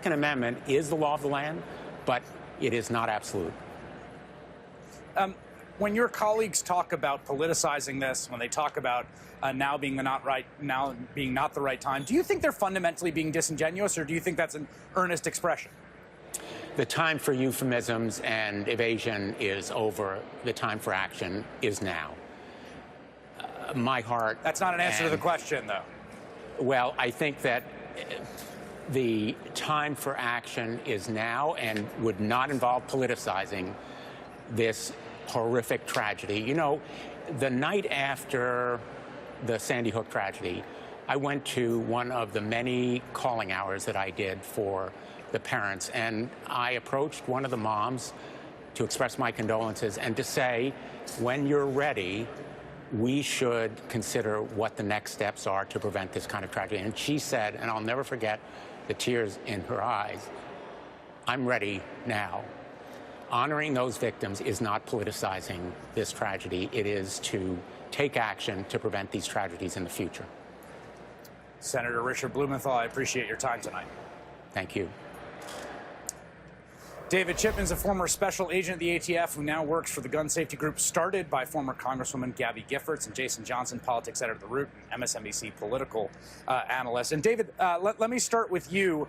Second Amendment is the law of the land, but it is not absolute. When your colleagues talk about politicizing this, when they talk about now being not the right time, do you think they're fundamentally being disingenuous, or do you think that's an earnest expression? The time for euphemisms and evasion is over. The time for action is now. My heart. That's not an answer to the question, though. Well, I think that the time for action is now and would not involve politicizing this horrific tragedy. You know, the night after the Sandy Hook tragedy, I went to one of the many calling hours that I did for the parents, and I approached one of the moms to express my condolences and to say, when you're ready, we should consider what the next steps are to prevent this kind of tragedy. And she said, and I'll never forget the tears in her eyes, I'm ready now. Honoring those victims is not politicizing this tragedy. It is to take action to prevent these tragedies in the future. Senator Richard Blumenthal, I appreciate your time tonight. Thank you. David Chipman's a former special agent at the ATF who now works for the gun safety group started by former Congresswoman Gabby Giffords, and Jason Johnson, politics editor of The Root, and MSNBC political analyst. And David, let me start with you.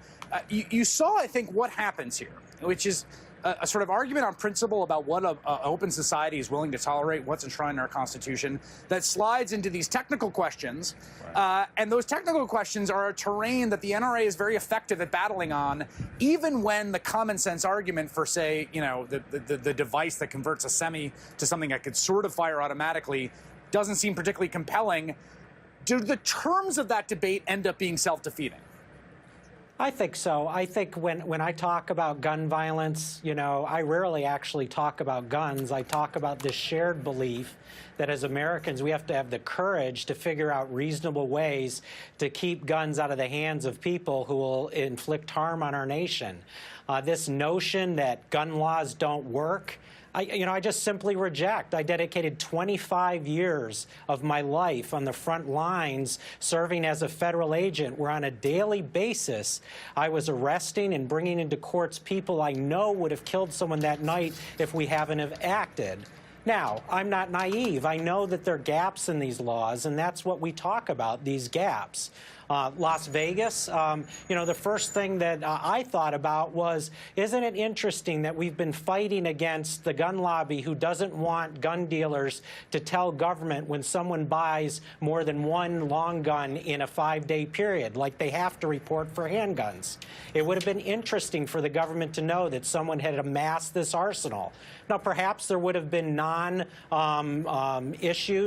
You saw, I think, what happens here, which is a sort of argument on principle about what an open society is willing to tolerate, what's enshrined in our Constitution, that slides into these technical questions. Right. And those technical questions are a terrain that the NRA is very effective at battling on, even when the common sense argument for, say, you know, the device that converts a semi to something that could sort of fire automatically doesn't seem particularly compelling. Do the terms of that debate end up being self-defeating? I think so. I think when I talk about gun violence, you know, I rarely actually talk about guns. I talk about this shared belief that as Americans, we have to have the courage to figure out reasonable ways to keep guns out of the hands of people who will inflict harm on our nation. This notion that gun laws don't work, I just simply reject. I dedicated 25 years of my life on the front lines serving as a federal agent, where on a daily basis I was arresting and bringing into courts people I know would have killed someone that night if we haven't have acted. Now, I'm not naive. I know that there are gaps in these laws, and that's what we talk about, these gaps. Las Vegas, you know, the first thing that I thought about was, isn't it interesting that we've been fighting against the gun lobby who doesn't want gun dealers to tell government when someone buys more than one long gun in a 5-day period, like they have to report for handguns. It would have been interesting for the government to know that someone had amassed this arsenal. Now, perhaps there would have been non-issues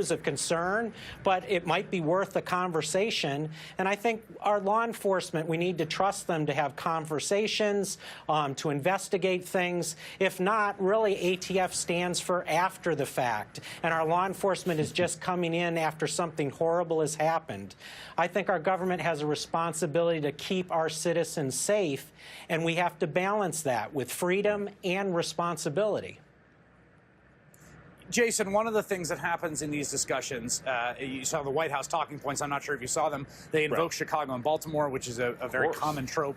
of concern, but it might be worth a conversation. And I think our law enforcement, we need to trust them to have conversations, to investigate things. If not, really, ATF stands for after the fact, and our law enforcement is just coming in after something horrible has happened. I think our government has a responsibility to keep our citizens safe, and we have to balance that with freedom and responsibility. Jason, one of the things that happens in these discussions, you saw the White House talking points. I'm not sure if you saw them. They invoke Chicago and Baltimore, which is a very common trope.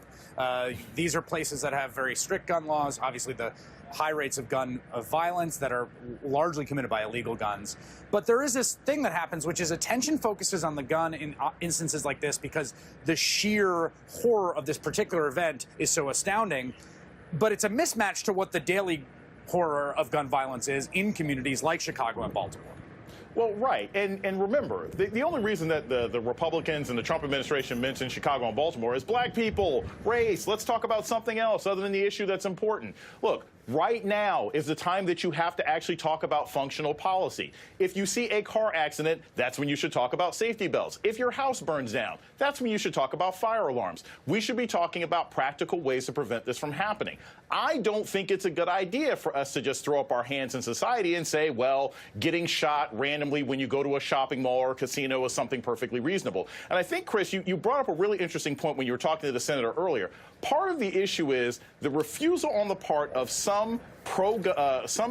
These are places that have very strict gun laws, obviously the high rates of gun violence that are largely committed by illegal guns. But there is this thing that happens, which is attention focuses on the gun in instances like this because the sheer horror of this particular event is so astounding. But it's a mismatch to what the daily horror of gun violence is in communities like Chicago and Baltimore. Well, right. And remember, the only reason that the Republicans and the Trump administration mention Chicago and Baltimore is black people, race. Let's talk about something else other than the issue that's important. Look, right now is the time that you have to actually talk about functional policy. If you see a car accident, that's when you should talk about safety belts. If your house burns down, that's when you should talk about fire alarms. We should be talking about practical ways to prevent this from happening. I don't think it's a good idea for us to just throw up our hands in society and say, well, getting shot randomly when you go to a shopping mall or casino is something perfectly reasonable. And I think, Chris, you brought up a really interesting point when you were talking to the senator earlier. Part of the issue is the refusal on the part of some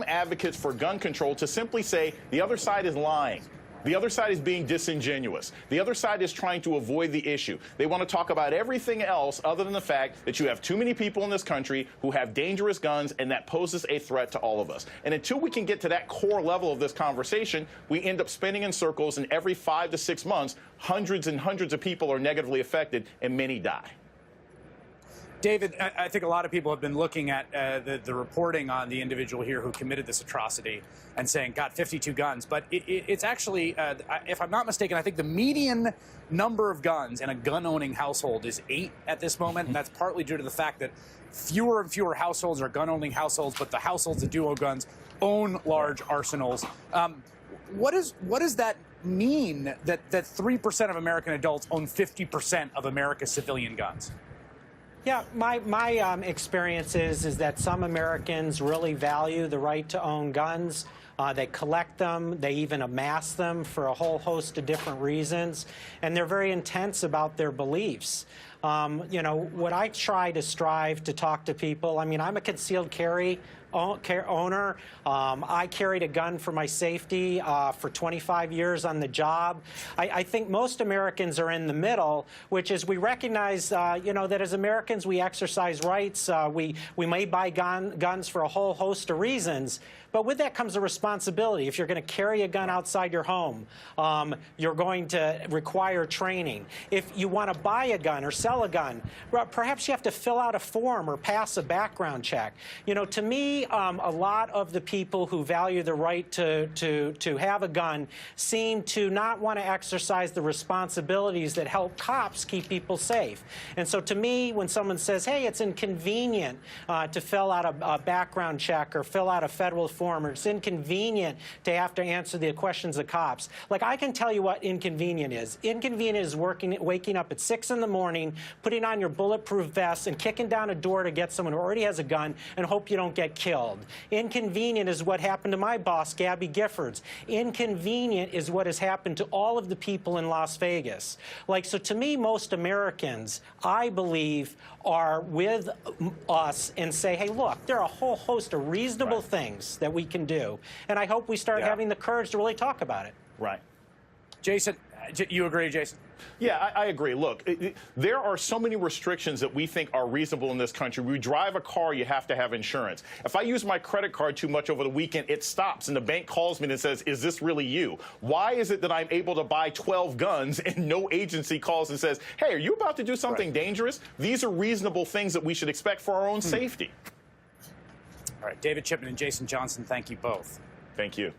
advocates for gun control to simply say the other side is lying. The other side is being disingenuous. The other side is trying to avoid the issue. They want to talk about everything else other than the fact that you have too many people in this country who have dangerous guns, and that poses a threat to all of us. And until we can get to that core level of this conversation, we end up spinning in circles, and every 5 to 6 months, hundreds and hundreds of people are negatively affected, and many die. David, I think a lot of people have been looking at the reporting on the individual here who committed this atrocity and saying, got 52 guns. But it's actually, if I'm not mistaken, I think the median number of guns in a gun-owning household is 8 at this moment. And that's partly due to the fact that fewer and fewer households are gun-owning households, but the households that do own guns own large arsenals. What does that mean that 3% of American adults own 50% of America's civilian guns? Yeah, my experience is that some Americans really value the right to own guns. They collect them. They even amass them for a whole host of different reasons. And they're very intense about their beliefs. You know, what I try to strive to talk to people, I mean, I'm a concealed carry owner. I carried a gun for my safety for 25 years on the job. I think most Americans are in the middle, which is we recognize, you know, that as Americans we exercise rights. We may buy guns for a whole host of reasons. But with that comes a responsibility. If you're going to carry a gun outside your home, you're going to require training. If you want to buy a gun or sell a gun, perhaps you have to fill out a form or pass a background check. You know, to me, a lot of the people who value the right to have a gun seem to not want to exercise the responsibilities that help cops keep people safe. And so to me, when someone says, hey, it's inconvenient to fill out a background check or fill out a federal form, or it's inconvenient to have to answer the questions of cops. Like, I can tell you what inconvenient is. Inconvenient is waking up at 6 in the morning, putting on your bulletproof vest and kicking down a door to get someone who already has a gun and hope you don't get killed. Inconvenient is what happened to my boss, Gabby Giffords. Inconvenient is what has happened to all of the people in Las Vegas. Like, so to me, most Americans, I believe, are with us and say, hey, look, there are a whole host of reasonable things that we can do. And I hope we start having the courage to really talk about it. Right. Jason, you agree, Jason? Yeah, I agree. Look, there are so many restrictions that we think are reasonable in this country. We drive a car, you have to have insurance. If I use my credit card too much over the weekend, it stops, and the bank calls me and says, is this really you? Why is it that I'm able to buy 12 guns and no agency calls and says, hey, are you about to do something dangerous? These are reasonable things that we should expect for our own safety. All right, David Chipman and Jason Johnson, thank you both. Thank you.